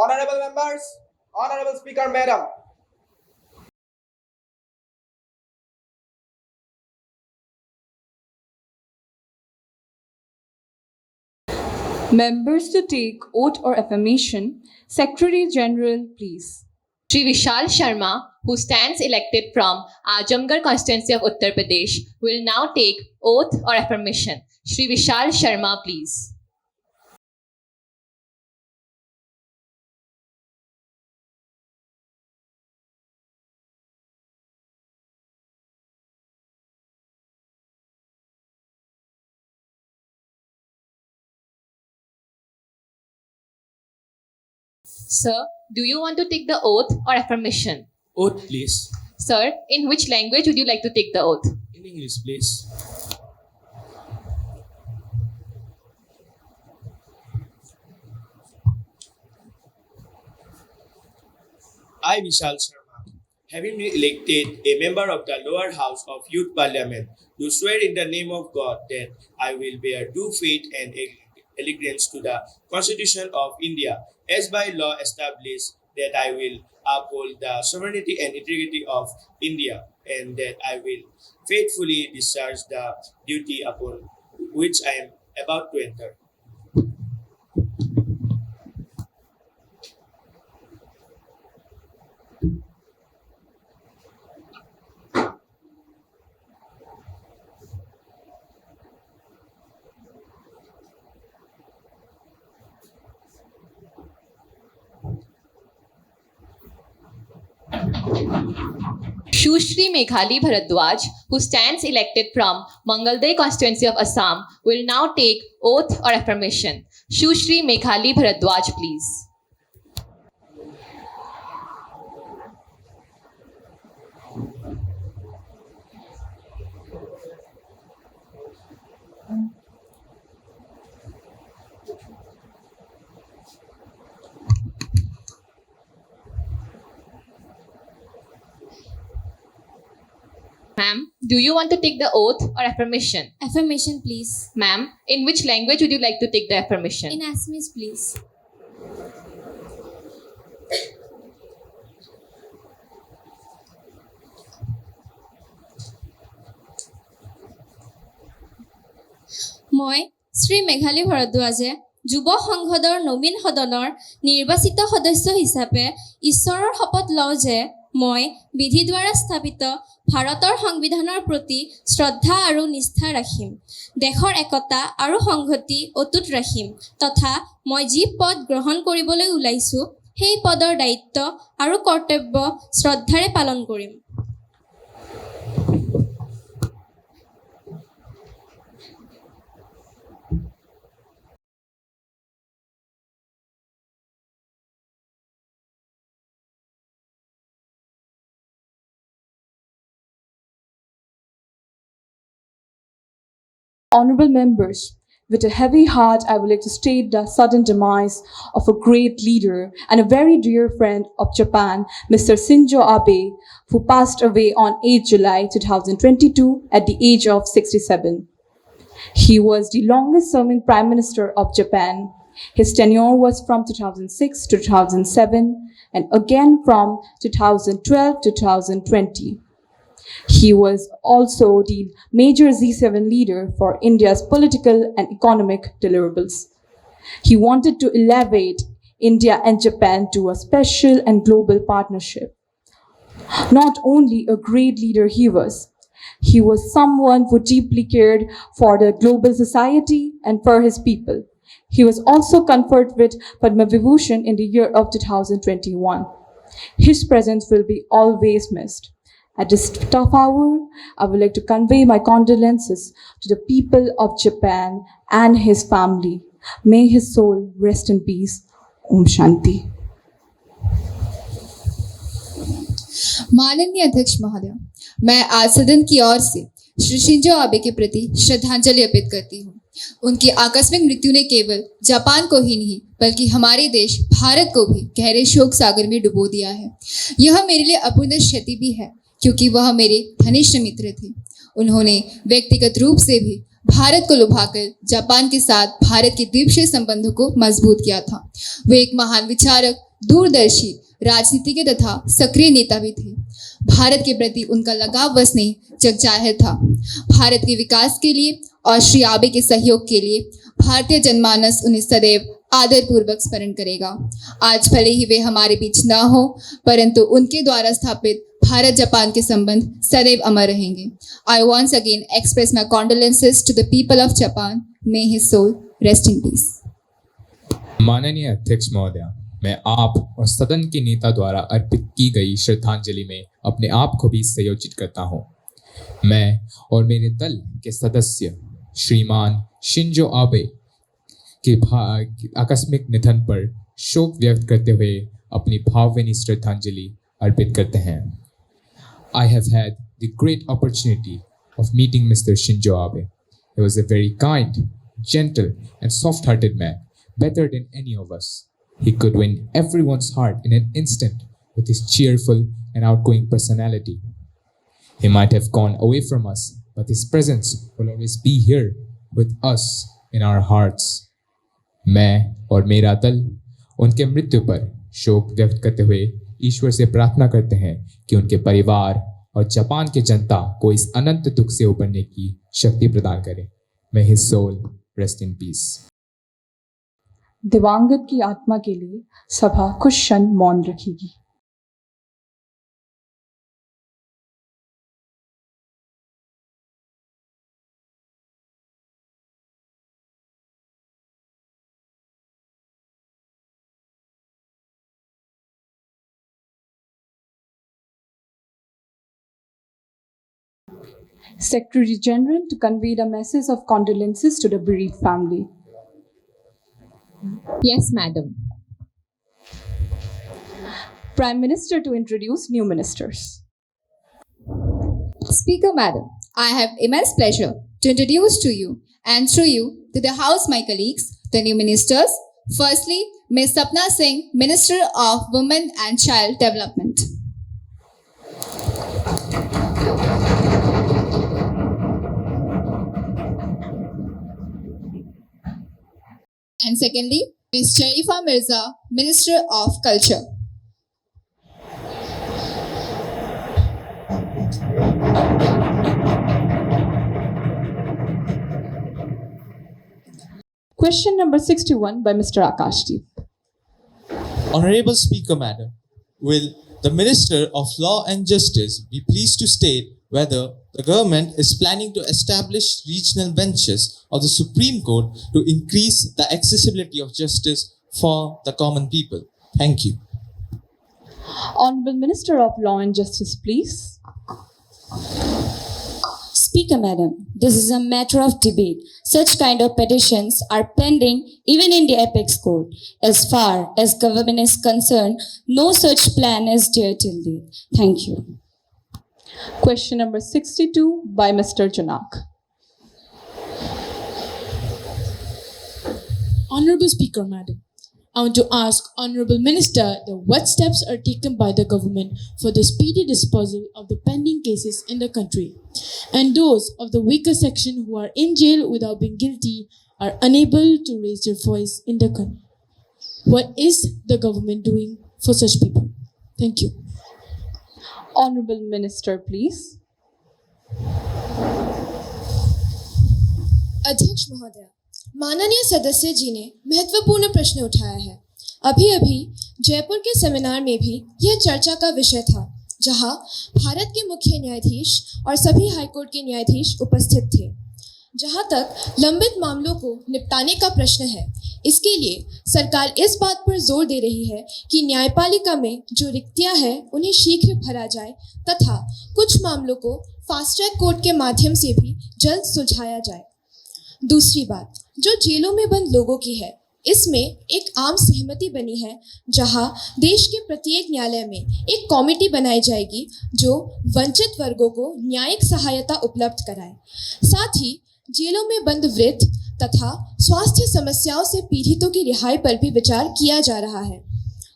Honorable members, Honorable Speaker Madam. Members to take oath or affirmation. Secretary General, please. Shri Vishal Sharma, who stands elected from Ajamgarh constituency of Uttar Pradesh, will now take oath or affirmation. Shri Vishal Sharma, please. Sir, do you want to take the oath or affirmation? Oath, please. Sir, in which language would you like to take the oath? In English, please. I, Vishal Sharma, having been elected a member of the lower house of Youth Parliament, do swear in the name of God that I will bear true faith and allegiance to the Constitution of India, as by law established, that I will uphold the sovereignty and integrity of India, and that I will faithfully discharge the duty upon which I am about to enter. Shushri Meghali Bharadwaj, who stands elected from Mangalday constituency of Assam, will now take oath or affirmation. Shushri Meghali Bharadwaj, please. Ma'am, do you want to take the oath or affirmation? Affirmation, please. Ma'am, in which language would you like to take the affirmation? In Assamese, please. মই শ্ৰী মেঘালী ভৰদ্বাজে যুৱ সংসদৰ নবীন সদনৰ নিৰ্বাচিত সদস্য হিচাপে ঈশ্বৰৰ শপত লওঁ যে মই বিধি দ্বাৰা স্থাপিত ভাৰতৰ সংবিধানৰ প্ৰতি শ্ৰদ্ধা আৰু নিষ্ঠা ৰাখিম, দেশৰ একতা আৰু সংহতি অটুট ৰাখিম তথা মই যি পদ গ্ৰহণ কৰিবলৈ ওলাইছোঁ সেই পদৰ দায়িত্ব আৰু কৰ্তব্য শ্ৰদ্ধাৰে পালন কৰিম। Honorable members, with a heavy heart, I would like to state the sudden demise of a great leader and a very dear friend of Japan, Mr. Shinzo Abe, who passed away on 8 July 2022 at the age of 67. He was the longest serving Prime Minister of Japan. His tenure was from 2006 to 2007 and again from 2012 to 2020. He was also the major G7 leader for India's political and economic deliverables. He wanted to elevate India and Japan to a special and global partnership. Not only a great leader he was someone who deeply cared for the global society and for his people. He was also conferred with Padma Vibhushan in the year of 2021. His presence will be always missed. At this tough hour, I would like to convey my condolences to the people of Japan and his family. May his soul rest in peace. Om Shanti. माननीय अध्यक्ष महोदय, मैं आज सदन की ओर से Shri Shinzo Abe के प्रति श्रद्धांजलि अर्पित करती हूँ। उनकी आकस्मिक मृत्यु ने केवल जापान को ही नहीं बल्कि हमारे देश भारत को भी गहरे शोक सागर में डुबो दिया है। यह मेरे लिए अपूर्णीय क्षति भी है क्योंकि वह मेरे घनिष्ठ मित्र थे। उन्होंने व्यक्तिगत रूप से भी भारत को लुभाकर जापान के साथ भारत के द्वीपक्षीय संबंधों को मजबूत किया था। वे एक महान विचारक, दूरदर्शी राजनीतिज्ञ तथा सक्रिय नेता भी थे। भारत के प्रति उनका लगाव बस नहीं जगजाहिर था। भारत के विकास के लिए और श्री आबे के सहयोग के लिए भारतीय जनमानस उन्हें सदैव आदरपूर्वक स्मरण करेगा। आज भले ही वे हमारे बीच ना हो, परंतु उनके द्वारा स्थापित भारत जापान के संबंध सदैव अमर रहेंगे। I once again express my condolences to the people of Japan. May his soul rest in peace. माननीय अध्यक्ष महोदय, मैं आप और सदन के नेता द्वारा अर्पित की गई श्रद्धांजलि में अपने आप को भी संयोजित करता हूँ। मैं और मेरे दल के सदस्य श्रीमान शिंजो आबे के आकस्मिक निधन पर शोक व्यक्त करते हुए अपनी भावभीनी श्रद्धांजलि अर्पित करते हैं। I have had the great opportunity of meeting Mr. Shinzo Abe. He was a very kind, gentle, and soft-hearted man, better than any of us. He could win everyone's heart in an instant with his cheerful and outgoing personality. He might have gone away from us, but his presence will always be here with us in our hearts. मैं और मेरा दल उनके मृत्यु पर शोक व्यक्त करते हुए ईश्वर से प्रार्थना करते हैं कि उनके परिवार और जापान की जनता को इस अनंत दुख से उबरने की शक्ति प्रदान करें। May his soul rest in peace. दिवंगत की आत्मा के लिए सभा कुछ क्षण मौन रखेगी। Secretary General to convey the message of condolences to the bereaved family. Yes, madam. Prime Minister to introduce new ministers. Speaker Madam, I have immense pleasure to introduce to you and through you to the House my colleagues, the new ministers. Firstly, Ms. Sapna Singh, Minister of Women and Child Development. And secondly, Ms. Sharifa Mirza, Minister of Culture. Question number 61 by Mr. Akashdeep. Honorable Speaker Madam, will the Minister of Law and Justice be pleased to state whether the government is planning to establish regional benches of the Supreme Court to increase the accessibility of justice for the common people? Thank you. Honorable Minister of Law and Justice, please. Speaker Madam, this is a matter of debate. Such kind of petitions are pending even in the Apex Court. As far as government is concerned, no such plan is there till date. Thank you. Question number 62 by Mr. Janak. Honorable Speaker, Madam, I want to ask Honorable Minister that what steps are taken by the government for the speedy disposal of the pending cases in the country, and those of the weaker section who are in jail without being guilty are unable to raise their voice in the country. What is the government doing for such people? Thank you. Honorable Minister, please. अध्यक्ष महोदय, माननीय सदस्य जी ने महत्वपूर्ण प्रश्न उठाया है। अभी अभी जयपुर के सेमिनार में भी यह चर्चा का विषय था, जहां भारत के मुख्य न्यायाधीश और सभी हाईकोर्ट के न्यायाधीश उपस्थित थे। जहां तक लंबित मामलों को निपटाने का प्रश्न है, इसके लिए सरकार इस बात पर जोर दे रही है कि न्यायपालिका में जो रिक्तियां हैं उन्हें शीघ्र भरा जाए तथा कुछ मामलों को फास्ट ट्रैक कोर्ट के माध्यम से भी जल्द सुलझाया जाए। दूसरी बात जो जेलों में बंद लोगों की है, इसमें एक आम सहमति बनी है, जहां देश के प्रत्येक न्यायालय में एक कमेटी बनाई जाएगी जो वंचित वर्गों को न्यायिक सहायता उपलब्ध कराए। साथ ही जेलों में बंद वृद्ध तथा स्वास्थ्य समस्याओं से पीड़ितों की रिहाई पर भी विचार किया जा रहा है।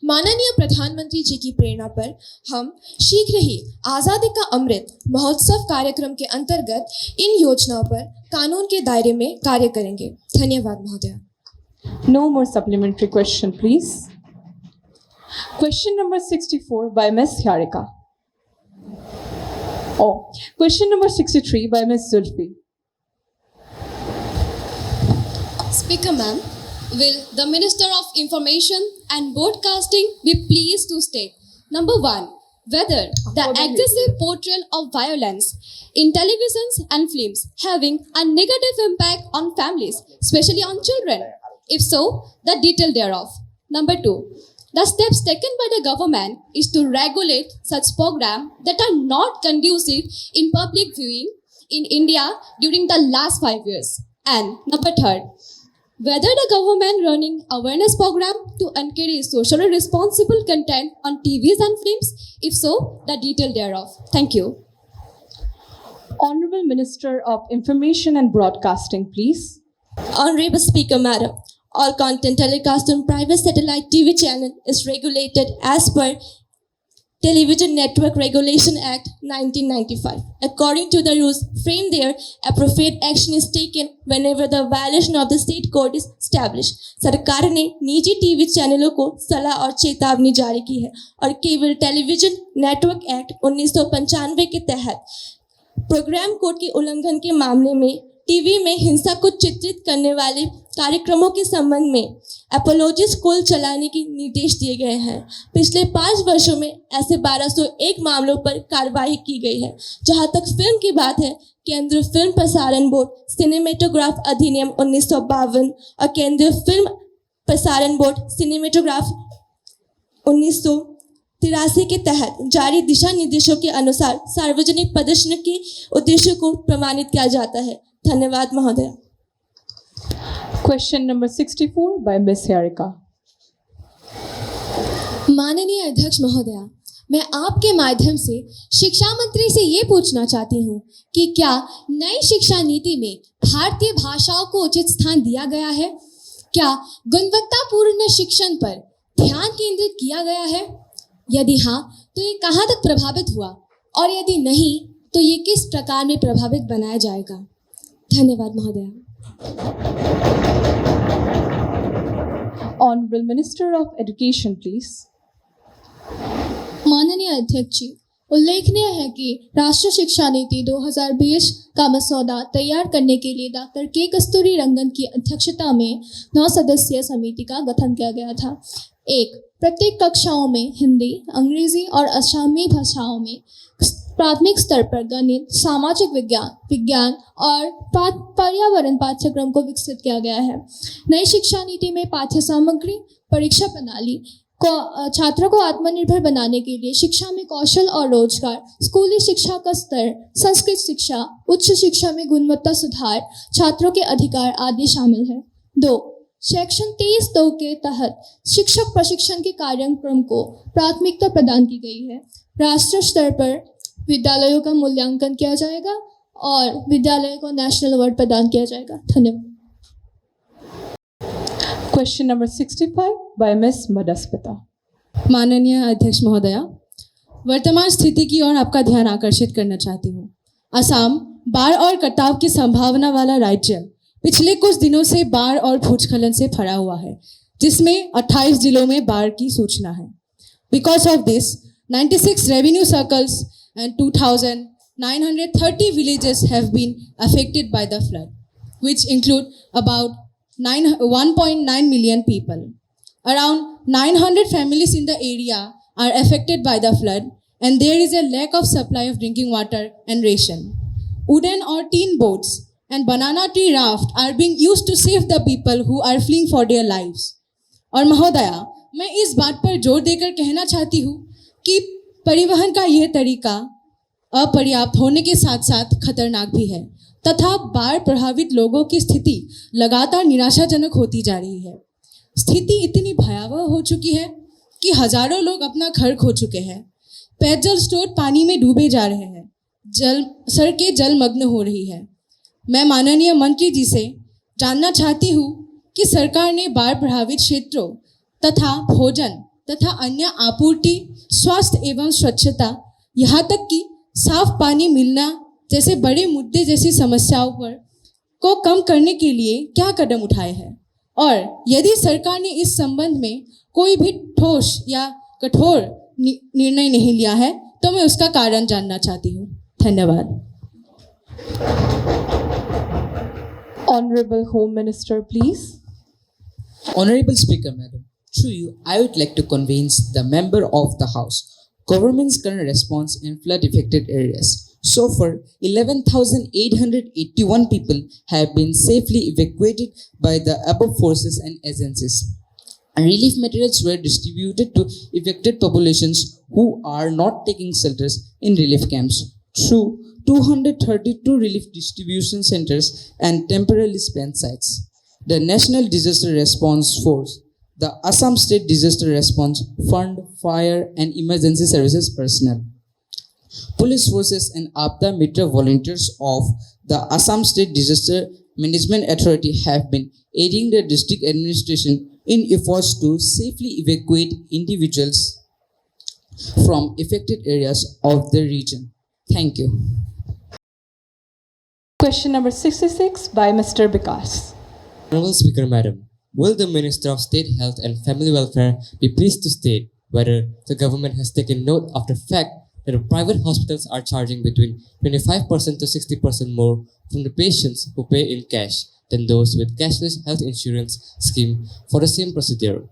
माननीय प्रधानमंत्री जी की प्रेरणा पर हम शीघ्र ही आज़ादी का अमृत महोत्सव कार्यक्रम के अंतर्गत इन योजनाओं पर कानून के दायरे में कार्य करेंगे। धन्यवाद महोदय। No more supplementary question, please. Question number 64 by Ms. Harika. Oh, question number 63 by Ms. Zulfi. Speaker ma'am, will the Minister of Information and Broadcasting be pleased to state, number 1, whether the excessive portrayal of violence in televisions and films having a negative impact on families, especially on children? If so, the detail thereof. Number 2, the steps taken by the government is to regulate such programs that are not conducive in public viewing in India during the last 5 years. And number 3, whether the government running awareness program to encourage socially responsible content on TVs and films. If so, the detail thereof. Thank you. Honorable Minister of Information and Broadcasting, please. Honorable Speaker Madam, all content telecast on private satellite TV channel is regulated as per Television Network Regulation Act 1995. According to the rules framed there, appropriate action is taken whenever the violation of the state code is established. सरकार ने निजी TV चैनलों को सलाह और चेतावनी जारी की है और केबल टेलीविजन नेटवर्क एक्ट 1995 के तहत प्रोग्राम कोड के उल्लंघन के मामले में टीवी में हिंसा को चित्रित करने वाले कार्यक्रमों के संबंध में एपोलॉजी स्कूल चलाने के निर्देश दिए गए हैं। पिछले 5 वर्षों में ऐसे 1201 मामलों पर कार्रवाई की गई है। जहां तक फिल्म की बात है, केंद्रीय फिल्म प्रसारण बोर्ड सिनेमेटोग्राफ अधिनियम 1952 और केंद्रीय फिल्म प्रसारण बोर्ड सिनेमेटोग्राफ 1983 के तहत जारी दिशा निर्देशों के अनुसार सार्वजनिक प्रदर्शन के उद्देश्यों को प्रमाणित किया जाता है। धन्यवाद महोदय। Question number 64 by Ms. Harika. माननीय अध्यक्ष महोदया, मैं आपके माध्यम से शिक्षा मंत्री से ये पूछना चाहती हूँ कि क्या नई शिक्षा नीति में भारतीय भाषाओं को उचित स्थान दिया गया है? क्या गुणवत्तापूर्ण शिक्षण पर ध्यान केंद्रित किया गया है? यदि हाँ, तो ये कहाँ तक प्रभावित हुआ और यदि नहीं, तो ये किस प्रकार में प्रभावित बनाया जाएगा? धन्यवाद महोदया। Honorable Minister of Education, please. माननीय अध्यक्ष जी, उल्लेखनीय है कि राष्ट्रीय शिक्षा नीति 2020 का मसौदा तैयार करने के लिए डॉक्टर के कस्तूरी रंगन की अध्यक्षता में 9 सदस्यीय समिति का गठन किया गया था। 1. प्रत्येक कक्षाओं में हिंदी, अंग्रेजी और असमी भाषाओं में प्राथमिक स्तर पर गणित, सामाजिक विज्ञान और पर्यावरण पाठ्यक्रम को विकसित किया गया है। नई शिक्षा नीति में पाठ्य सामग्री, परीक्षा प्रणाली को छात्रों को आत्मनिर्भर बनाने के लिए शिक्षा में कौशल और रोजगार, स्कूली शिक्षा का स्तर, संस्कृत शिक्षा, उच्च शिक्षा में गुणवत्ता सुधार, छात्रों के अधिकार आदि शामिल है। 2. सेक्शन 23(2) के तहत शिक्षक प्रशिक्षण के कार्यक्रम को प्राथमिकता प्रदान की गई है। राष्ट्रीय स्तर पर विद्यालयों का मूल्यांकन किया जाएगा और विद्यालयों को नेशनल अवार्ड प्रदान किया जाएगा। धन्यवाद। Question number 65 by Ms. Madaspita. माननीय अध्यक्ष महोदया, वर्तमान स्थिति की ओर आपका ध्यान आकर्षित करना चाहती हूँ। असम बाढ़ और कटाव की संभावना वाला राज्य पिछले कुछ दिनों से बाढ़ और भूस्खलन से भरा हुआ है, जिसमें 28 जिलों में बाढ़ की सूचना है। Because of this, 96 revenue circles and 2,930 villages have been affected by the flood, which include about 1.9 million people. Around 900 families in the area are affected by the flood, and there is a lack of supply of drinking water and ration. Wooden or tin boats and banana tree raft are being used to save the people who are fleeing for their lives. और महोदया, मैं इस बात पर जोर देकर कहना चाहती हूँ कि परिवहन का यह तरीका अपर्याप्त होने के साथ साथ खतरनाक भी है तथा बाढ़ प्रभावित लोगों की स्थिति लगातार निराशाजनक होती जा रही है। स्थिति इतनी भयावह हो चुकी है कि हजारों लोग अपना घर खो चुके हैं। पेयजल स्रोत पानी में डूबे जा रहे हैं, सड़कें जलमग्न हो रही है। मैं माननीय मंत्री जी से जानना चाहती हूँ कि सरकार ने बाढ़ प्रभावित क्षेत्रों तथा भोजन तथा अन्य आपूर्ति, स्वास्थ्य एवं स्वच्छता, यहाँ तक कि साफ पानी मिलना जैसे बड़े मुद्दे जैसी समस्याओं पर को कम करने के लिए क्या कदम उठाए हैं, और यदि सरकार ने इस संबंध में कोई भी ठोस या कठोर निर्णय नहीं लिया है, तो मैं उसका कारण जानना चाहती हूँ। धन्यवाद। Honorable Home Minister, please. Honorable Speaker, Madam, through you, I would like to convince the member of the House government's current response in flood-affected areas. So far, 11,881 people have been safely evacuated by the above forces and agencies. And relief materials were distributed to affected populations who are not taking shelters in relief camps through 232 relief distribution centers and temporarily spent sites. The National Disaster Response Force, the Assam State Disaster Response Fund, Fire and Emergency Services personnel, police forces and Abda Mitra volunteers of the Assam State Disaster Management Authority have been aiding the district administration in efforts to safely evacuate individuals from affected areas of the region. Thank you. Question number 66 by Mr. Bikas. Honorable Speaker, Madam, will the Minister of State Health and Family Welfare be pleased to state whether the government has taken note of the fact that private hospitals are charging between 25% to 60% more from the patients who pay in cash than those with cashless health insurance scheme for the same procedure?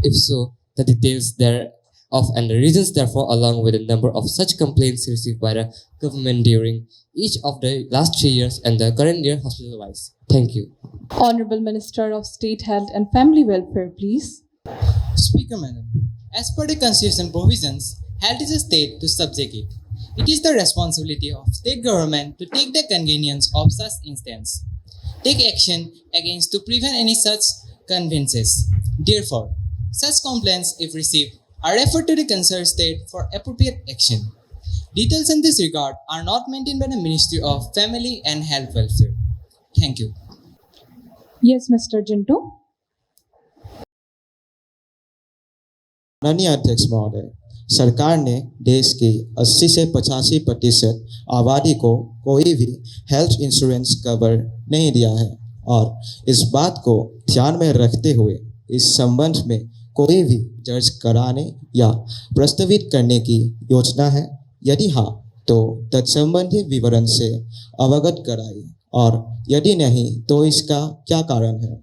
If so, the details thereof and the reasons therefore, along with the number of such complaints received by the government during each of the last 3 years and the current year hospital-wise. Thank you. Honorable Minister of State Health and Family Welfare, please. Speaker, Madam, as per the Constitution provisions, health is a state to subjugate. It is the responsibility of state government to take the convenience of such instance, take action against to prevent any such conveyances. Therefore, such complaints, if received, are referred to the concerned state for appropriate action. Details in this regard are not maintained by the Ministry of Family and Health Welfare. Thank you. Yes, Mr. Jinto. माननीय अध्यक्ष महोदय, सरकार ने देश की 80 से 85% आबादी को कोई भी हेल्थ इंश्योरेंस कवर नहीं दिया है और इस बात को ध्यान में रखते हुए इस संबंध में कोई भी दर्ज कराने या प्रस्तावित करने की योजना है? यदि हाँ, तो तत्संबंधी विवरण से अवगत कराइए और यदि नहीं तो इसका क्या कारण है?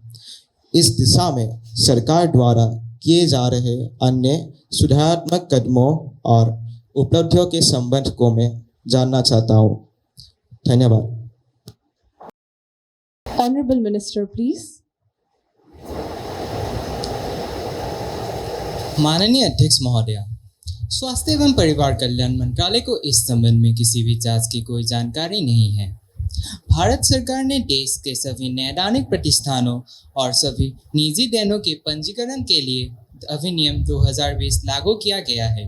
इस दिशा में सरकार द्वारा किए जा रहे अन्य सुधारात्मक कदमों और उपलब्धियों के संबंध को मैं जानना चाहता हूँ। धन्यवाद। Honorable Minister, please. माननीय अध्यक्ष महोदया, स्वास्थ्य एवं परिवार कल्याण मंत्रालय को इस संबंध में किसी भी जांच की कोई जानकारी नहीं है। भारत सरकार ने देश के सभी नैदानिक प्रतिष्ठानों और सभी निजी देनों के पंजीकरण के लिए अधिनियम 2020 लागू किया गया है।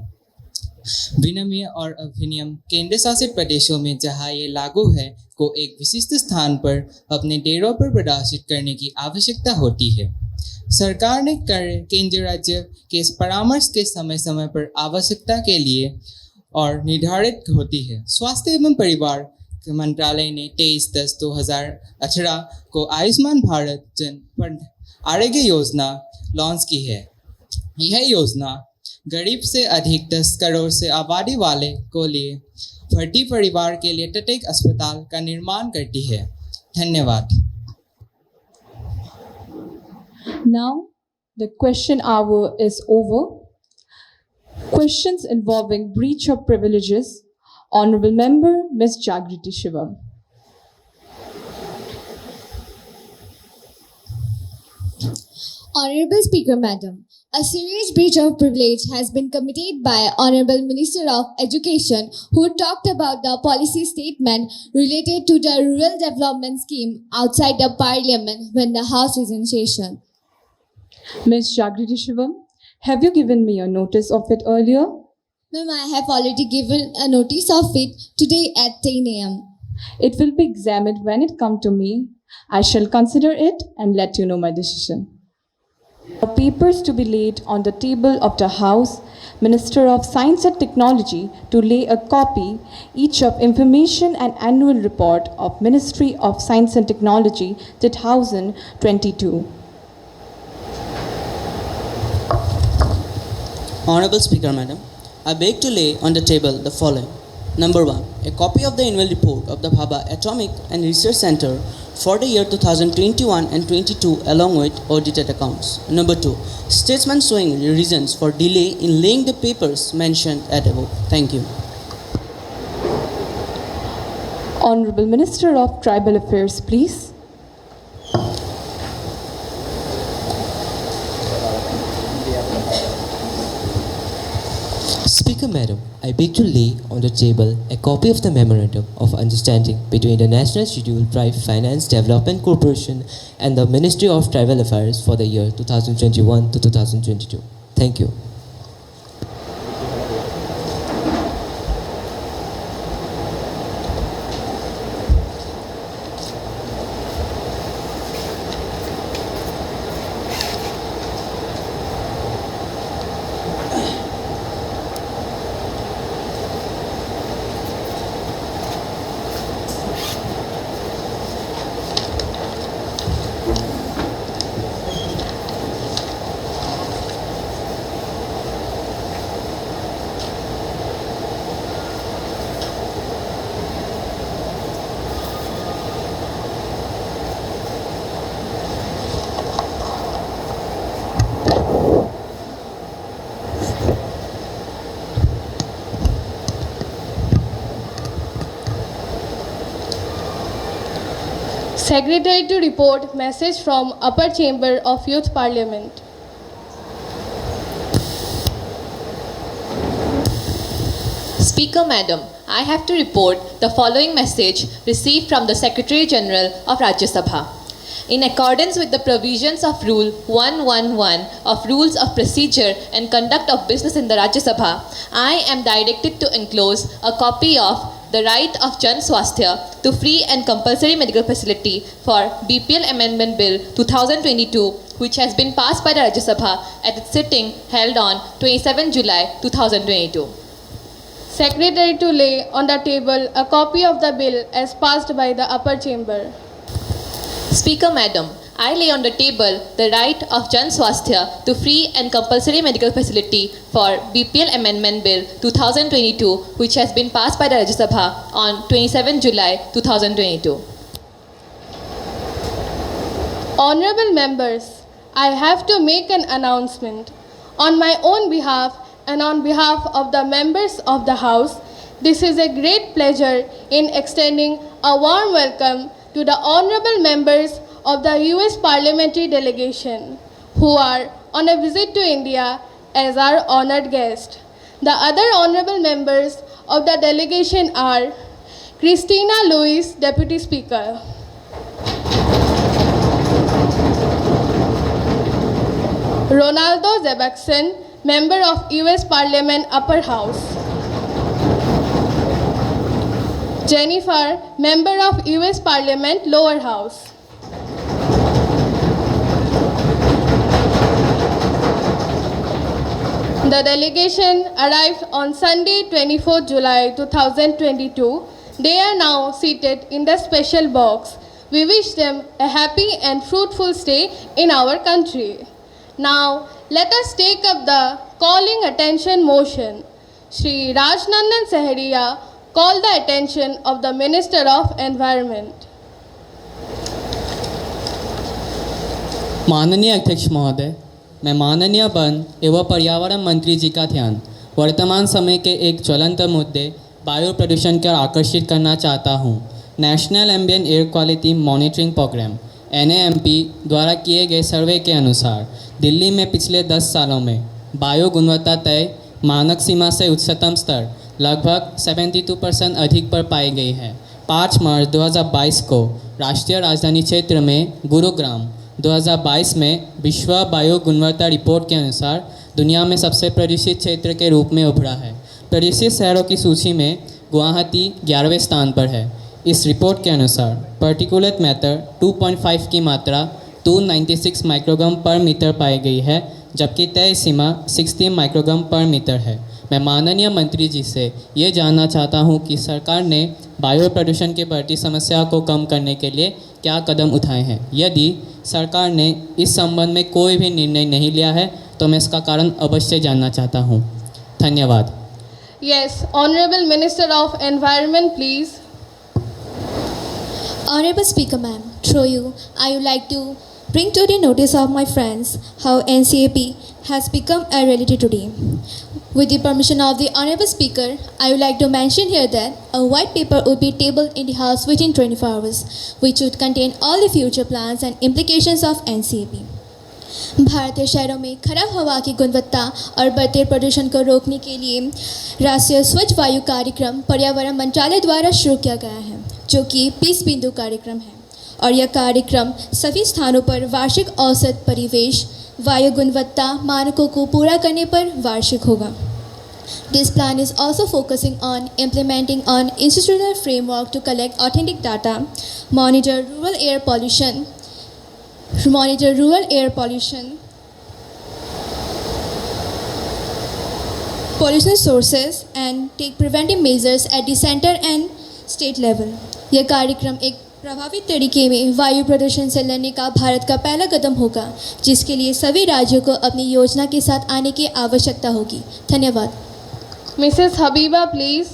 विनियम और अधिनियम केंद्र शासित प्रदेशों में जहां ये लागू है को एक विशिष्ट स्थान पर अपने डेरों पर प्रदर्शित करने की आवश्यकता होती है। सरकार ने केंद्र राज्य के परामर्श के समय समय पर आवश्यकता के लिए और निर्धारित होती है। स्वास्थ्य एवं परिवार मंत्रालय ने 23/10/2018 को आयुष्मान भारत जन आरोग्य योजना लॉन्च की है। यह योजना गरीब से अधिक 10 करोड़ से आबादी वाले को लिए भर्ती परिवार के लिए प्रत्येक अस्पताल का निर्माण करती है। धन्यवाद। Now, the question hour is over. Questions involving breach of privileges. Honorable Member, Ms. Jagriti Shivam. Honorable Speaker, Madam, a serious breach of privilege has been committed by Honorable Minister of Education, who talked about the policy statement related to the rural development scheme outside the Parliament when the House is in session. Ms. Jagriti Shivam, have you given me a notice of it earlier? Ma'am, I have already given a notice of it today at 10 a.m. It will be examined when it comes to me. I shall consider it and let you know my decision. The papers to be laid on the table of the House, Minister of Science and Technology to lay a copy each of Information and Annual Report of Ministry of Science and Technology 2022. Honorable Speaker, Madam, I beg to lay on the table the following. Number 1, a copy of the annual report of the Bhabha Atomic and Research Center for the year 2021 and 22 along with audited accounts. Number 2, statement showing reasons for delay in laying the papers mentioned at above. Thank you. Honorable Minister of Tribal Affairs, please. Speaker Madam, I beg to lay on the table a copy of the Memorandum of Understanding between the National Scheduled Tribe Finance Development Corporation and the Ministry of Tribal Affairs for the year 2021 to 2022. Thank you. Secretary to report message from Upper Chamber of Youth Parliament. Speaker Madam, I have to report the following message received from the Secretary General of Rajya Sabha. In accordance with the provisions of Rule 111 of Rules of Procedure and Conduct of Business in the Rajya Sabha, I am directed to enclose a copy of the right of Jan Swasthya to free and compulsory medical facility for BPL Amendment Bill 2022, which has been passed by the Rajya Sabha at its sitting held on 27 July 2022. Secretary to lay on the table a copy of the bill as passed by the Upper Chamber. Speaker Madam, I lay on the table the right of Jan Swasthya to free and compulsory medical facility for BPL Amendment Bill 2022, which has been passed by the Rajya Sabha on 27 July 2022. Honorable members, I have to make an announcement. On my own behalf and on behalf of the members of the House, this is a great pleasure in extending a warm welcome to the honorable members of the US Parliamentary Delegation who are on a visit to India as our honored guest. The other honorable members of the delegation are Christina Lewis, Deputy Speaker; Ronaldo Zebackson, Member of US Parliament Upper House; Jennifer, Member of US Parliament Lower House; the delegation arrived on Sunday, 24 July 2022. They are now seated in the special box. We wish them a happy and fruitful stay in our country. Now, let us take up the calling attention motion. Shri Rajnandan Sehriya call the attention of the Minister of Environment. माननीय अध्यक्ष महोदय, मैं माननीय one एवं पर्यावरण मंत्री जी का ध्यान वर्तमान समय के एक ज्वलंत मुद्दे वायु प्रदूषण पर आकर्षित करना चाहता हूँ। National ambient air quality monitoring programme NAMP द्वारा किए गए सर्वे के अनुसार दिल्ली में पिछले 10 सालों में वायु गुणवत्ता तय मानक सीमा से उच्चतम स्तर लगभग 72% अधिक पर पाई गई है। 5 मार्च 2022 को राष्ट्रीय राजधानी क्षेत्र में गुरुग्राम 2022 में विश्व वायु गुणवत्ता रिपोर्ट के अनुसार दुनिया में सबसे प्रदूषित क्षेत्र के रूप में उभरा है। प्रदूषित शहरों की सूची में गुवाहाटी 11वें स्थान पर है। इस रिपोर्ट के अनुसार पार्टिकुलेट मैटर 2.5 की मात्रा 296 माइक्रोग्राम पर मीटर पाई गई है, जबकि तय सीमा 60 माइक्रोग्राम पर मीटर है। मैं माननीय मंत्री जी से ये जानना चाहता हूँ कि सरकार ने वायु प्रदूषण की बढ़ती समस्या को कम करने के लिए क्या कदम उठाए हैं। यदि सरकार ने इस संबंध में कोई भी निर्णय नहीं लिया है तो मैं इसका कारण अवश्य जानना चाहता हूँ। धन्यवाद। Yes, Honorable Minister of Environment, please. Honorable Speaker Ma'am, through you, I would like to bring to the notice of my friends how NCAP has become a reality today. With the permission of the Honorable Speaker, I would like to mention here that a white paper would be tabled in the House within 24 hours, which would contain all the future plans and implications of NCAP. भारतीय शहरों में खराब हवा की गुणवत्ता और बढ़ते प्रदूषण को रोकने के लिए राष्ट्रीय स्वच्छ वायु कार्यक्रम पर्यावरण मंत्रालय द्वारा शुरू किया गया है, जो कि 20 बिंदु कार्यक्रम है, और यह कार्यक्रम सभी स्थानों पर वार्षिक औसत परिवेश वायु गुणवत्ता मानकों को पूरा करने पर वार्षिक होगा. This plan is also focusing on implementing an institutional framework to collect authentic data, monitor rural air pollution, pollution sources and take preventive measures at the center and state level. यह कार्यक्रम एक प्रभावी तरीके में वायु प्रदूषण से लड़ने का भारत का पहला कदम होगा, जिसके लिए सभी राज्यों को अपनी योजना के साथ आने की आवश्यकता होगी. धन्यवाद. Mrs. Habiba, please.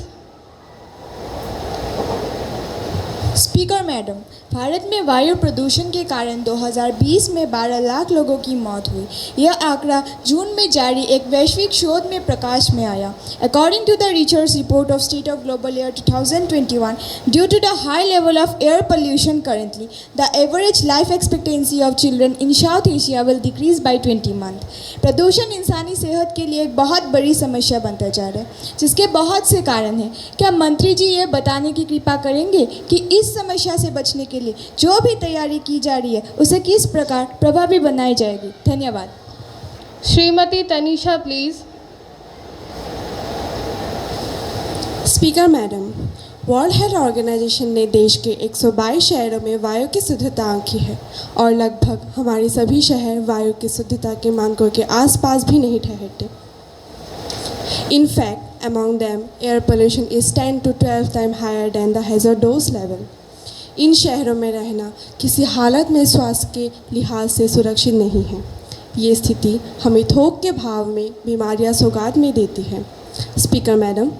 Speaker madam, Bharat में वायु प्रदूषण के कारण 2020 में 12 लाख लोगों की मौत हुई. यह आंकड़ा जून में जारी एक वैश्विक शोध में प्रकाश में आया. According to the research report of State of Global Air 2021, due to the high level of air pollution currently, the average life expectancy of children in South Asia will decrease by 20 months. प्रदूषण इंसानी सेहत के लिए एक बहुत बड़ी समस्या बनता जा रहा है, जिसके बहुत से कारण हैं. क्या मंत्री जी ये बताने की कृपा करेंगे कि इस समस्या से बचने के लिए जो भी तैयारी की जा रही है उसे किस प्रकार प्रभावी बनाई जाएगी? धन्यवाद. Srimati Tanisha, please. Speaker madam, world health organisation ने देश के 122 शहरों में वायु की शुद्धता आंकी है और लगभग हमारे सभी शहर वायु की शुद्धता के मानकों के आसपास भी नहीं ठहरते. In fact, among them, air pollution is 10 to 12 times higher than the hazardous level. इन शहरों में रहना किसी हालत में स्वास्थ्य के लिहाज से सुरक्षित नहीं है. ये स्थिति हमें थोक के भाव में बीमारियां सौगात में देती है. Speaker madam,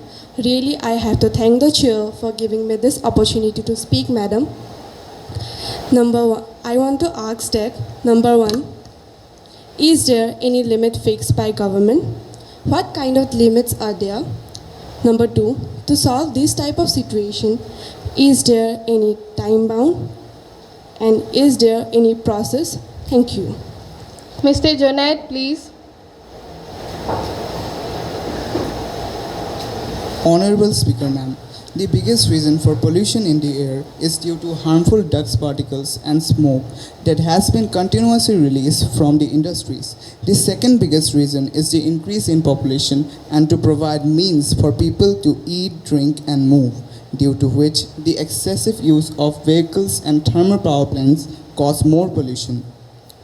really I have to thank the chair for giving me this opportunity to speak, madam. Number one, I want to ask that, number one, is there any limit fixed by government? What kind of limits are there? Number two, to solve this type of situation, is there any time bound? And is there any process? Thank you. Mr. Junaid, please. Honorable Speaker Ma'am, the biggest reason for pollution in the air is due to harmful dust particles and smoke that has been continuously released from the industries. The second biggest reason is the increase in population and to provide means for people to eat, drink and move, due to which the excessive use of vehicles and thermal power plants cause more pollution.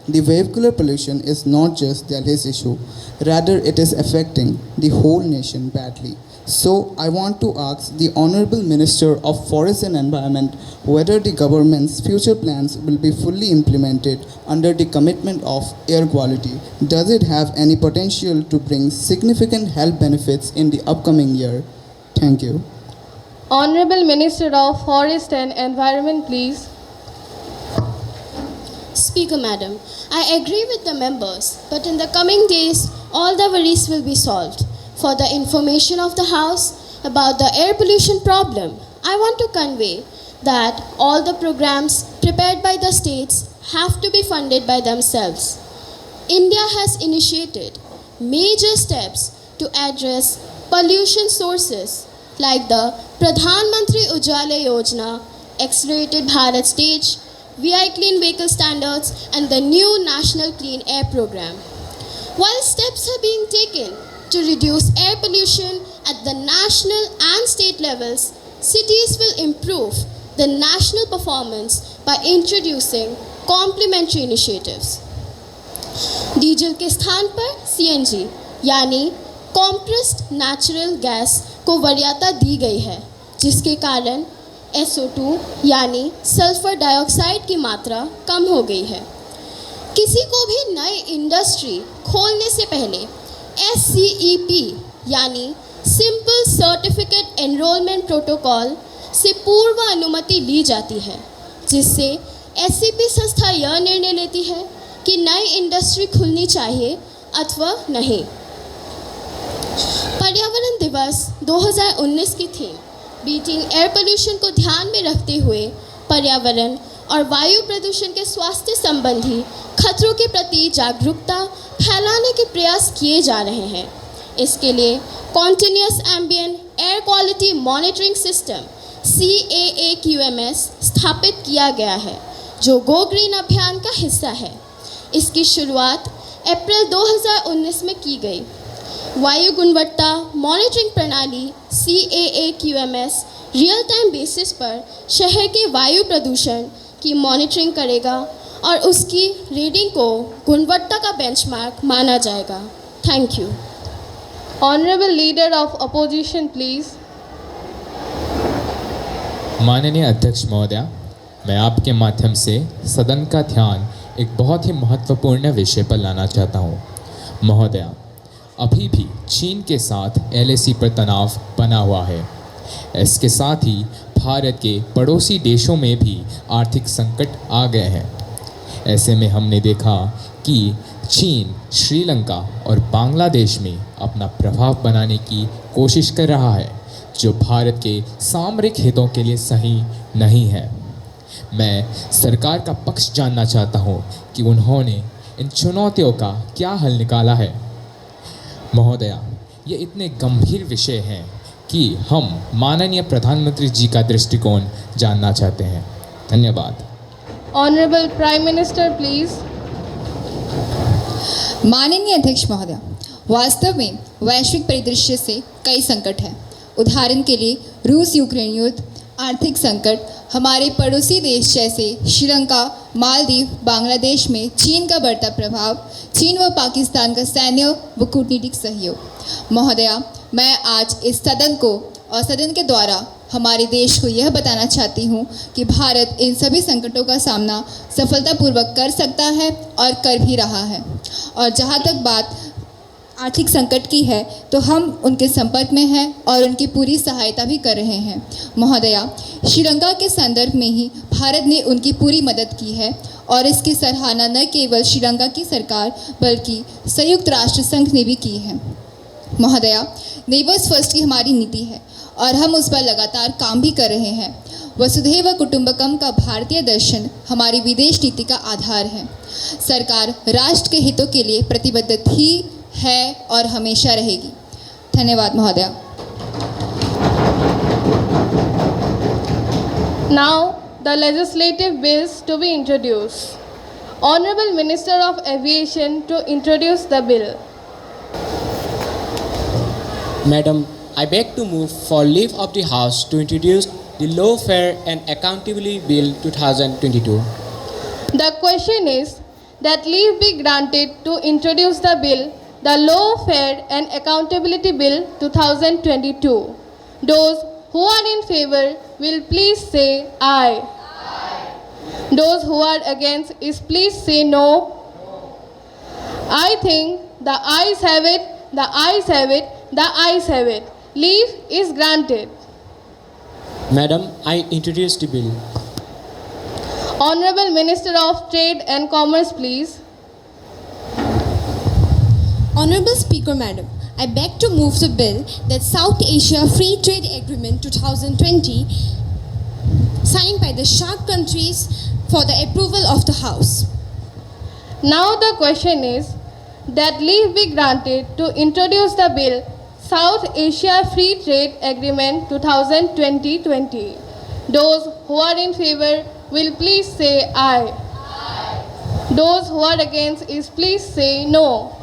The vehicular pollution is not just Delhi's issue, rather it is affecting the whole nation badly. So, I want to ask the Honorable Minister of Forest and Environment whether the government's future plans will be fully implemented under the commitment of air quality. Does it have any potential to bring significant health benefits in the upcoming year? Thank you. Honorable Minister of Forest and Environment, please. Speaker Madam, I agree with the members, but in the coming days, all the worries will be solved. For the information of the House about the air pollution problem, I want to convey that all the programs prepared by the states have to be funded by themselves. India has initiated major steps to address pollution sources like the Pradhan Mantri Ujjwala Yojana, Accelerated Bharat Stage, VI Clean Vehicle Standards and the new National Clean Air Program. While steps are being taken to reduce air pollution at the national and state levels, cities will improve the national performance by introducing complementary initiatives. Diesel के स्थान पर CNG यानी compressed natural gas को वरीयता दी गई है, जिसके कारण SO2 यानी सल्फर डाइऑक्साइड की मात्रा कम हो गई है. किसी को भी नई इंडस्ट्री खोलने से पहले SCEP यानी सिंपल सर्टिफिकेट एनरोलमेंट प्रोटोकॉल से पूर्व अनुमति ली जाती है, जिससे SCP संस्था यह निर्णय लेती है कि नई इंडस्ट्री खुलनी चाहिए अथवा नहीं। पर्यावरण दिवस 2019 की थीम बीटिंग एयर पोल्यूशन को ध्यान में रखते हुए पर्यावरण और वायु प्रदूषण के स्वास्थ्य संबंधी खतरों के प्रति जागरूकता फैलाने के प्रयास किए जा रहे हैं। इसके लिए continuous ambient air quality monitoring system CAAQMS स्थापित किया गया है, जो गो ग्रीन अभियान का हिस्सा है। इसकी शुरुआत अप्रैल 2019 में की गई। वायु गुणवत्ता मॉनिटरिंग प्रणाली CAAQMS रियल टाइम बेसिस पर शहर के वायु प्रदूषण की मॉनिटरिंग करेगा और उसकी रीडिंग को गुणवत्ता का बेंचमार्क माना जाएगा। Thank you. Honorable Leader of Opposition, please. माननीय अध्यक्ष महोदया, मैं आपके माध्यम से सदन का ध्यान एक बहुत ही महत्वपूर्ण विषय पर लाना चाहता हूँ। महोदया, अभी भी चीन के साथ LAC पर तनाव बना हुआ है। इसके साथ ही भारत के पड़ोसी देशों में भी आर्थिक संकट आ गए हैं। ऐसे में हमने देखा कि चीन श्रीलंका और बांग्लादेश में अपना प्रभाव बनाने की कोशिश कर रहा है, जो भारत के सामरिक हितों के लिए सही नहीं है। मैं सरकार का पक्ष जानना चाहता हूं कि उन्होंने इन चुनौतियों का क्या हल निकाला है। महोदया, ये इतने गंभीर विषय हैं कि हम माननीय प्रधानमंत्री जी का दृष्टिकोण जानना चाहते हैं। धन्यवाद। Honorable Prime Minister, please. माननीय अध्यक्ष महोदय, वास्तव में वैश्विक परिदृश्य से कई संकट हैं। उदाहरण के लिए रूस यूक्रेन युद्ध, आर्थिक संकट, हमारे पड़ोसी देश जैसे श्रीलंका, मालदीव, बांग्लादेश में चीन का बढ़ता प्रभाव, चीन व पाकिस्तान का सैन्य व कूटनीतिक सहयोग। महोदया, मैं आज इस सदन को और सदन के द्वारा हमारे देश को यह बताना चाहती हूँ कि भारत इन सभी संकटों का सामना सफलतापूर्वक कर सकता है और कर भी रहा है। और जहाँ तक बात आर्थिक संकट की है, तो हम उनके संपर्क में हैं और उनकी पूरी सहायता भी कर रहे हैं। महोदया, श्रीलंका के संदर्भ में ही भारत ने उनकी पूरी मदद की है और इसकी सराहना न केवल श्रीलंका की सरकार बल्कि संयुक्त राष्ट्र संघ ने भी की है। महोदया, नेबर्स फर्स्ट की हमारी नीति है और हम उस पर लगातार काम भी कर रहे हैं। वसुधैव कुटुंबकम का भारतीय दर्शन हमारी विदेश नीति का आधार है। सरकार राष्ट्र के हितों के लिए प्रतिबद्ध थी, है और हमेशा रहेगी। धन्यवाद महोदया। Now, the legislative bills to be introduced. Honorable Minister of Aviation to introduce the bill. Madam, I beg to move for leave of the House to introduce the Low Fare and Accountability Bill 2022. The question is that leave be granted to introduce the bill, the Low Fare and Accountability Bill 2022. Those who are in favor will please say aye. Aye. Those who are against is please say no. I think the ayes have it, the ayes have it, the ayes have it. Leave is granted. Madam, I introduce the bill. Honorable Minister of Trade and Commerce, please. Honorable Speaker, Madam, I beg to move the bill that South Asia Free Trade Agreement 2020 signed by the SHARC countries for the approval of the House. Now the question is that leave be granted to introduce the bill South Asia Free Trade Agreement 2020. Those who are in favor will please say aye. Aye. Those who are against is please say no.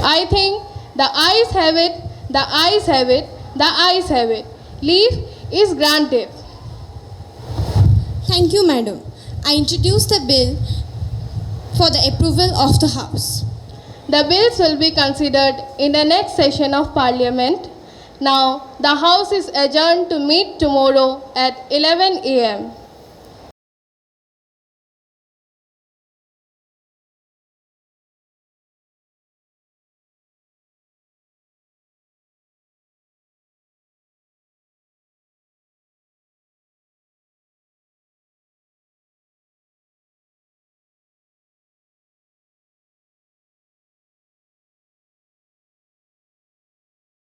I think the ayes have it, the ayes have it, the ayes have it. Leave is granted. Thank you, Madam. I introduce the bill for the approval of the House. The bills will be considered in the next session of Parliament. Now, the House is adjourned to meet tomorrow at 11 a.m.